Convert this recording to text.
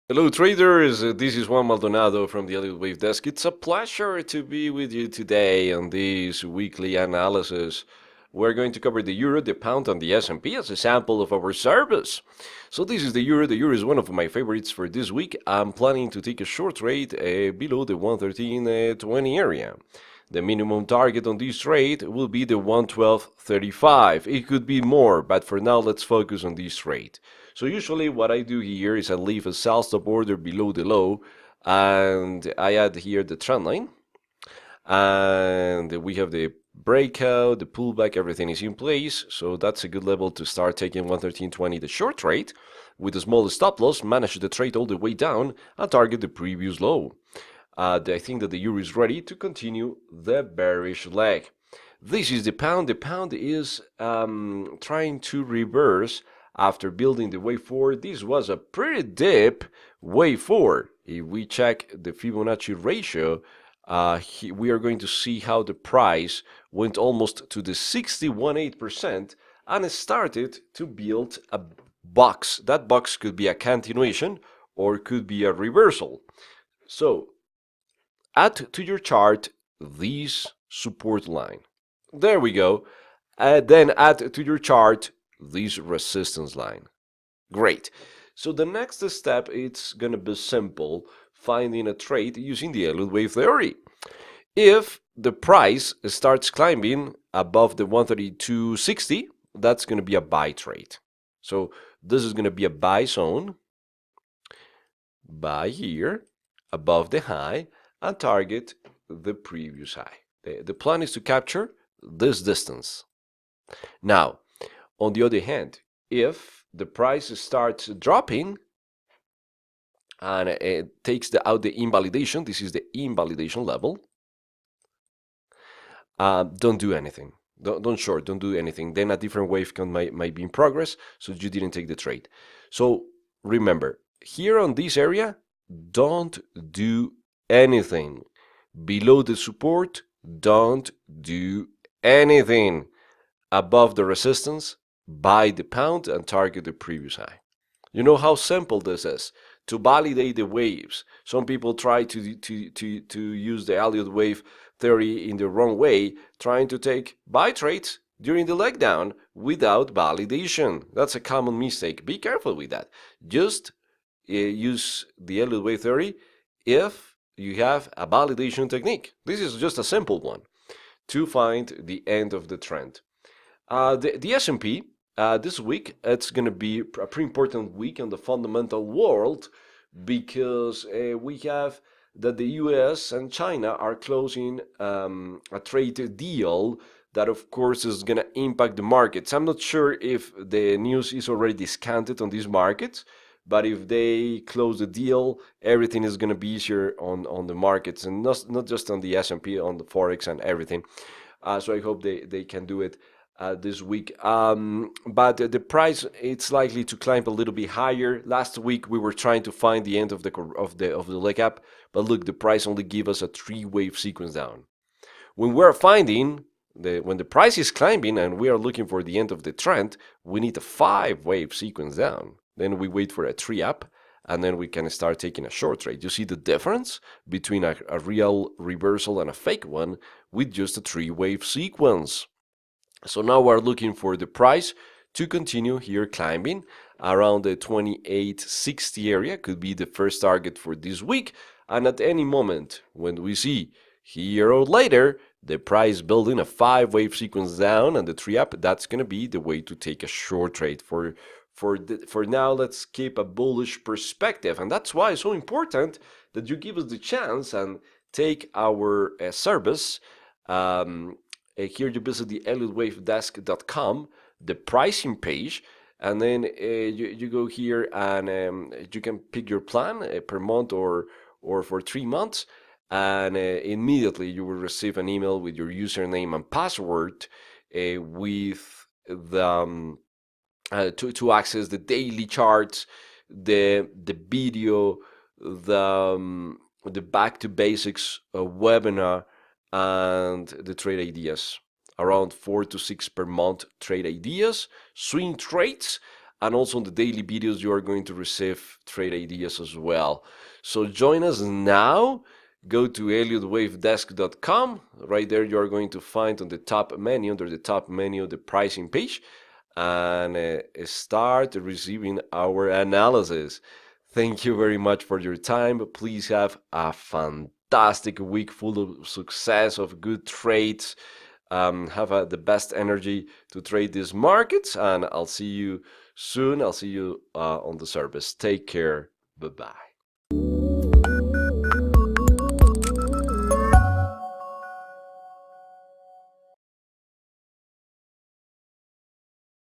Hello traders, this is Juan Maldonado from the Elliott Wave Desk. It's a pleasure to be with you today on this weekly analysis. We're going to cover the euro, the pound, and the S&P as a sample of our service. So this is the euro. The euro is one of my favorites for this week. I'm planning to take a short trade below the 113.20 area. The minimum target on this trade will be the 112.35. It could be more, but for now let's focus on this trade. So usually what I do here is I leave a sell stop order below the low, and I add here the trend line, and we have the breakout, the pullback, everything is in place. So that's a good level to start taking 113.20 the short trade with a small stop loss, manage the trade all the way down and target the previous low. I think that the euro is ready to continue the bearish leg. This is the pound. The pound is trying to reverse after building the wave forward. This was a pretty deep wave forward. If we check the Fibonacci ratio, we are going to see how the price went almost to the 61.8% and started to build a box. That box could be a continuation or could be a reversal. So add to your chart this support line. There we go. Then add to your chart this resistance line. Great. So the next step, it's going to be simple, finding a trade using the Elliott wave theory. If the price starts climbing above the 132.60, that's going to be a buy trade. So this is going to be a buy zone, buy here, above the high, and target the previous high. The plan is to capture this distance. Now, on the other hand, if the price starts dropping and it takes out the invalidation, this is the invalidation level, don't do anything. Don't short, don't do anything. Then a different wave might be in progress, so you didn't take the trade. So remember, here on this area, don't do anything. Below the support, don't do anything. Above the resistance, buy the pound and target the previous high. You know how simple this is to validate the waves. Some people try to use the Elliott wave theory in the wrong way, trying to take buy trades during the leg down without validation. That's a common mistake. Be careful with that. Just use the Elliott wave theory if you have a validation technique. This is just a simple one to find the end of the trend. The S&P this week, it's going to be a pretty important week in the fundamental world because we have that the US and China are closing a trade deal that of course is going to impact the markets. I'm not sure if the news is already discounted on these markets, but if they close the deal, everything is going to be easier on the markets, and not just on the S&P, on the forex and everything. So I hope they can do it this week. But the price, it's likely to climb a little bit higher. Last week we were trying to find the end of the leg up, but look, the price only gave us a 3-wave sequence down. When we're finding when the price is climbing and we are looking for the end of the trend, we need a 5-wave sequence down. Then we wait for a 3 up, and then we can start taking a short trade. You see the difference between a real reversal and a fake one with just a 3-wave sequence. So now we're looking for the price to continue here climbing around the 28.60 area. Could be the first target for this week. And at any moment, when we see here or later the price building a 5-wave sequence down and the 3 up, that's going to be the way to take a short trade. For now, let's keep a bullish perspective. And that's why it's so important that you give us the chance and take our service. Here you visit the elliottwavedesk.com, the pricing page, and then you go here and you can pick your plan per month or for 3 months, and immediately you will receive an email with your username and password with the to access the daily charts, the video, the back to basics webinar, and the trade ideas, around 4 to 6 per month trade ideas, swing trades, and also on the daily videos you are going to receive trade ideas as well. So join us now. Go to elliottwavedesk.com. Right there you are going to find on the top menu, under the top menu, the pricing page, and start receiving our analysis. Thank you very much for your time. Please have a fantastic week full of success, of good trades. Have the best energy to trade these markets, and I'll see you soon. I'll see you on the service. Take care. Bye-bye.